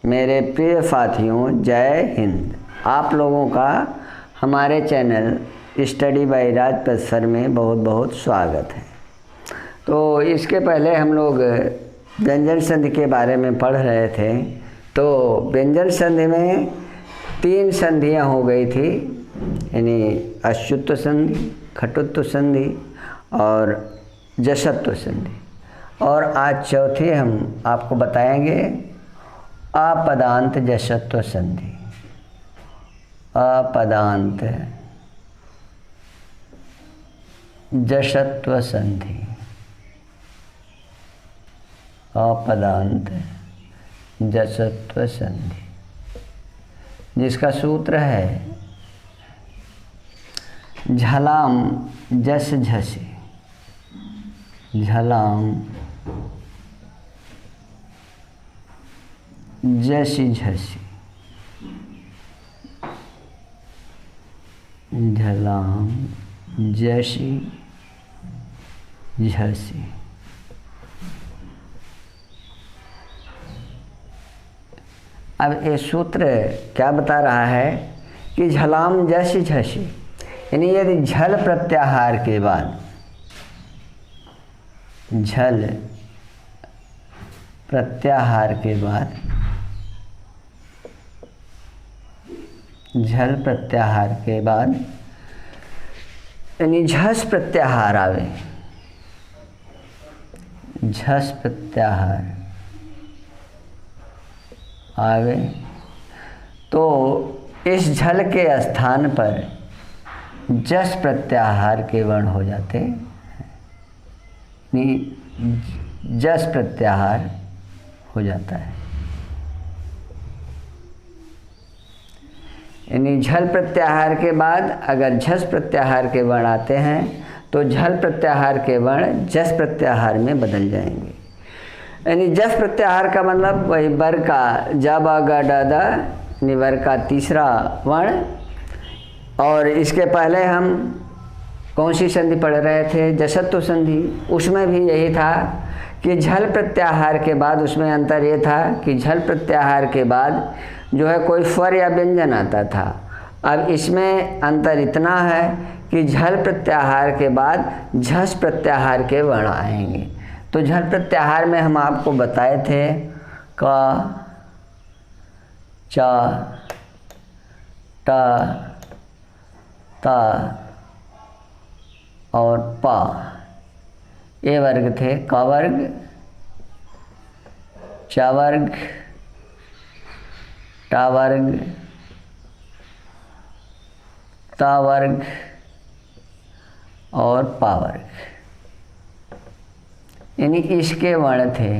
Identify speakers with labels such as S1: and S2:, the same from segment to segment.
S1: मेरे प्रिय साथियों, जय हिंद। आप लोगों का हमारे channel study bye Rajpath sir में बहुत बहुत स्वागत है। तो इसके पहले हम लोग व्यंजन संधि के बारे में पढ़ रहे थे। तो व्यंजन संधि में 3 संधियाँ हो गई थी, यानी अच्युत्व संधि, खटुत्व संधि और जसत्व संधि। और आज चौथी हम आपको बताएंगे अपदांत जसत्व संधि। अपदांत जसत्व संधि। अपदांत जसत्व संधि, जिसका सूत्र है झलाम जस झसे। झलाम जसी झसी। झलाम जसी झसी। अब ये सूत्र क्या बता रहा है कि झलाम जसी झसी, यानी यदि झल प्रत्याहार के बाद, झल प्रत्याहार के बाद, झल प्रत्याहार के बाद यानी झस प्रत्याहार आवे, झस प्रत्याहार आवे, तो इस झल के स्थान पर जस प्रत्याहार के वर्ण हो जाते, जस प्रत्याहार हो जाता है। यानी झल प्रत्याहार के बाद अगर झस प्रत्याहार के वर्ण आते हैं तो झल प्रत्याहार के वर्ण जस प्रत्याहार में बदल जाएंगे। यानी जस प्रत्याहार का मतलब वही वर का ज ब ग ड द, यानी वर का तीसरा वर्ण। और इसके पहले हम कौन सी संधि पढ़ रहे थे? जसत्व संधि। उसमें भी यही था कि झल प्रत्याहार के बाद, उसमें अंतर ये था कि झल प्रत्याहार के बाद जो है कोई स्वर या व्यंजन आता था। अब इसमें अंतर इतना है कि झल प्रत्याहार के बाद झस प्रत्याहार के वर्ण आएंगे। तो झल प्रत्याहार में हम आपको बताए थे क, च, ट, त और प। ये वर्ग थे क वर्ग, च वर्ग, ट वर्ग, त वर्ग और प वर्ग, यानी इसके वर्ण थे।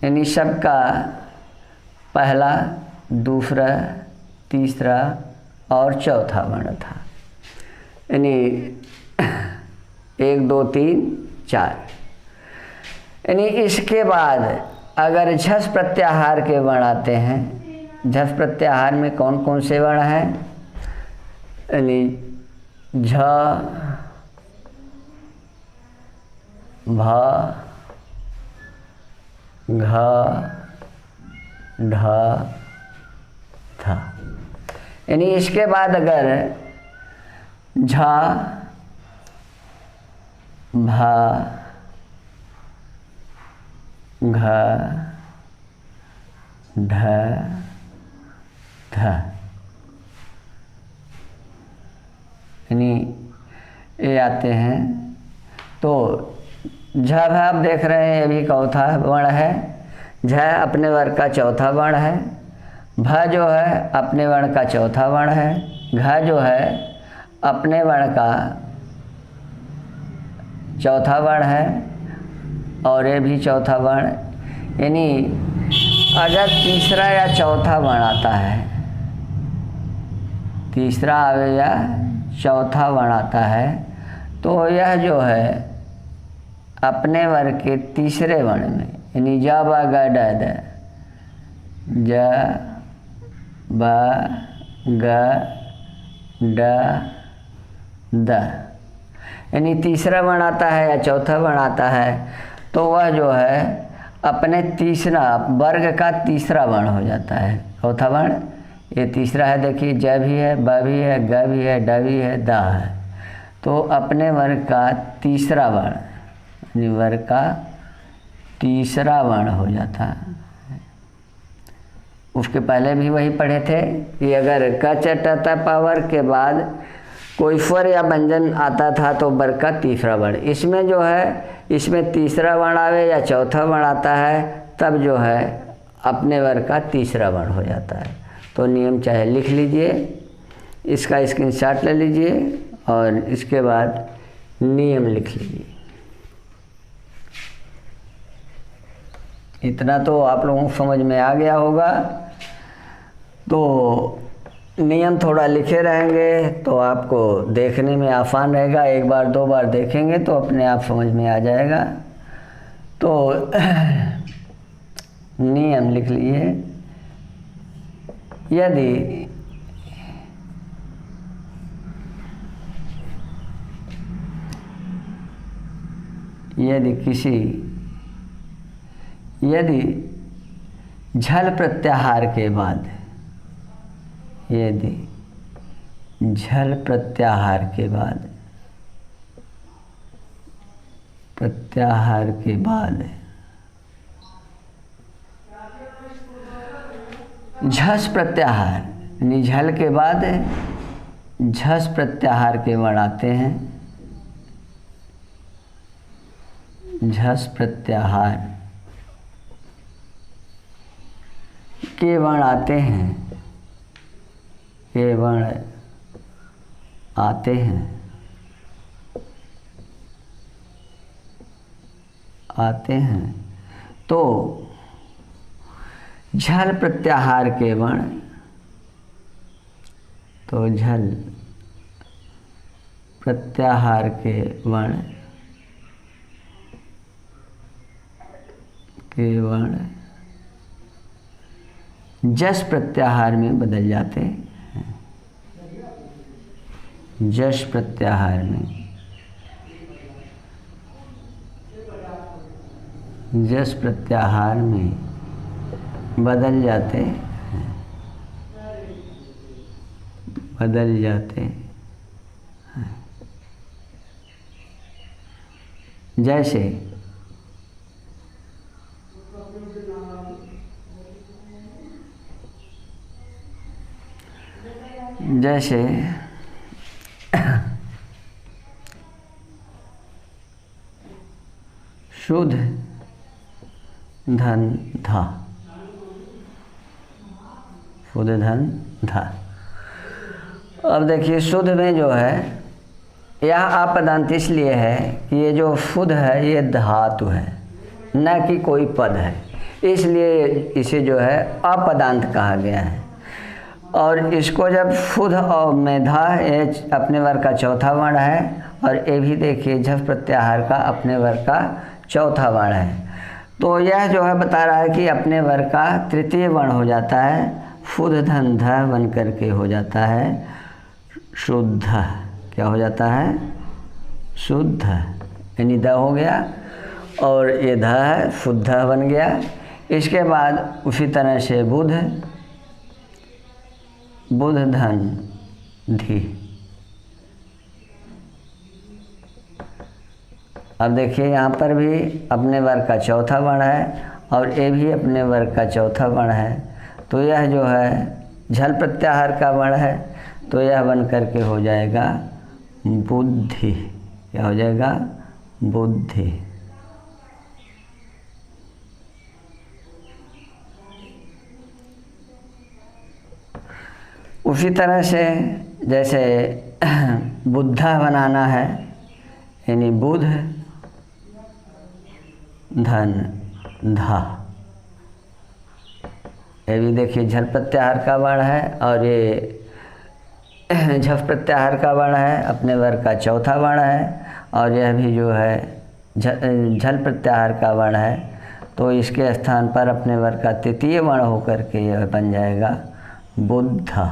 S1: यानी सबका पहला, दूसरा, तीसरा और चौथा वर्ण था। यानी 1 2 3 4। यानी इसके बाद अगर झस प्रत्याहार के वर्ण आते हैं, झस प्रत्याहार में कौन कौन से वर्ण हैं? यानी झ, भ, घ, ढ, थ। यानी इसके बाद अगर झ, भ, घ, ढ, ध, यानी ये आते हैं। तो झ आप देख रहे हैं, ये भी चौथा वर्ण है। झ अपने वर्ग का चौथा वर्ण है। भ जो है अपने वर्ण का चौथा वर्ण है। घ जो है अपने वर्ण का चौथा वर्ण है और ये भी चौथा वर्ण। यानी अगर तीसरा या चौथा वर्ण आता है, तीसरा आवे या चौथा वर्ण आता है, तो यह जो है अपने वर्ग के तीसरे वर्ण में, यानी ज ब ग ड द, ज ब ग ड द, यानी तीसरा वर्ण आता है या चौथा वर्ण आता है, तो वह जो है अपने तीसरा वर्ग का तीसरा वर्ण हो जाता है। चौथा वर्ण ये तीसरा है, देखिए ज भी है, ब भी है, ग भी है, ड भी है, द है। तो अपने वर्ग का तीसरा वर्ण, वर्ग का तीसरा वर्ण हो जाता है। उसके पहले भी वही पढ़े थे कि अगर क च ट त प वर्ग के बाद कोई स्वर या व्यंजन आता था तो वर्ग का तीसरा वर्ण। इसमें जो है, इसमें तीसरा वर्ण आवे या चौथा वर्ण आता है तब जो है अपने वर्ग का तीसरा वर्ण हो जाता है। तो नियम चाहे लिख लीजिए, इसका स्क्रीनशॉट ले लीजिए और इसके बाद नियम लिख लीजिए। इतना तो आप लोगों को समझ में आ गया होगा। तो नियम थोड़ा लिखे रहेंगे तो आपको देखने में आसान रहेगा। एक बार दो बार देखेंगे तो अपने आप समझ में आ जाएगा। तो नियम लिख लीजिए। यदि झल प्रत्याहार के बाद, यदि झल प्रत्याहार के बाद झस प्रत्याहार, यानी झल के बाद झस प्रत्याहार के वर्ण आते हैं, झस प्रत्याहार के वर्ण आते हैं, के वर्ण आते हैं तो झल प्रत्याहार के वर्ण, तो झल प्रत्याहार के वर्ण जस प्रत्याहार में बदल जाते हैं। जस प्रत्याहार में बदल जाते हैं। जैसे शुद्ध धन धा, शुद्ध धन धा। अब देखिए शुद्ध में जो है यह अपदांत इसलिए है कि ये जो शुद्ध है ये धातु है, न कि कोई पद है, इसलिए इसे जो है अपदांत कहा गया है। और इसको जब शुद्ध और मेधा, ये अपने वर्ग का चौथा वर्ण है, और ये भी देखिए झस प्रत्याहार का अपने वर्ग का चौथा वर्ण है। तो यह जो है बता रहा है कि अपने वर्ग का तृतीय वर्ण हो जाता है, शुद्ध धन ध बन करके हो जाता है शुद्ध। क्या हो जाता है? शुद्ध, यानी द हो गया और ये ध है, शुद्ध बन गया। इसके बाद उसी तरह से बुध धन धी। अब देखिए यहाँ पर भी अपने वर्ग का चौथा वर्ण है और ये भी अपने वर्ग का चौथा वर्ण है। तो यह जो है झल प्रत्याहार का वर्ण है, तो यह बन करके हो जाएगा बुद्धि। क्या हो जाएगा? बुद्धि। उसी तरह से जैसे बुद्धा बनाना है, यानी बुध धन धा, ये भी देखिए झल प्रत्याहार का वर्ण है और ये झफ प्रत्याहार का वर्ण है, अपने वर्ग का चौथा वर्ण है, और यह भी जो है झल प्रत्याहार का वर्ण है। तो इसके स्थान पर अपने वर्ग का तृतीय वर्ण होकर के यह बन जाएगा बुद्ध।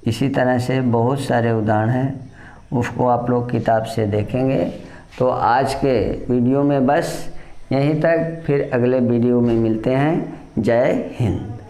S1: इसी तरह से बहुत सारे उदाहरण हैं, उसको आप लोग किताब से देखेंगे। तो आज के वीडियो में बस यहीं तक, फिर अगले वीडियो में मिलते हैं। जय हिंद।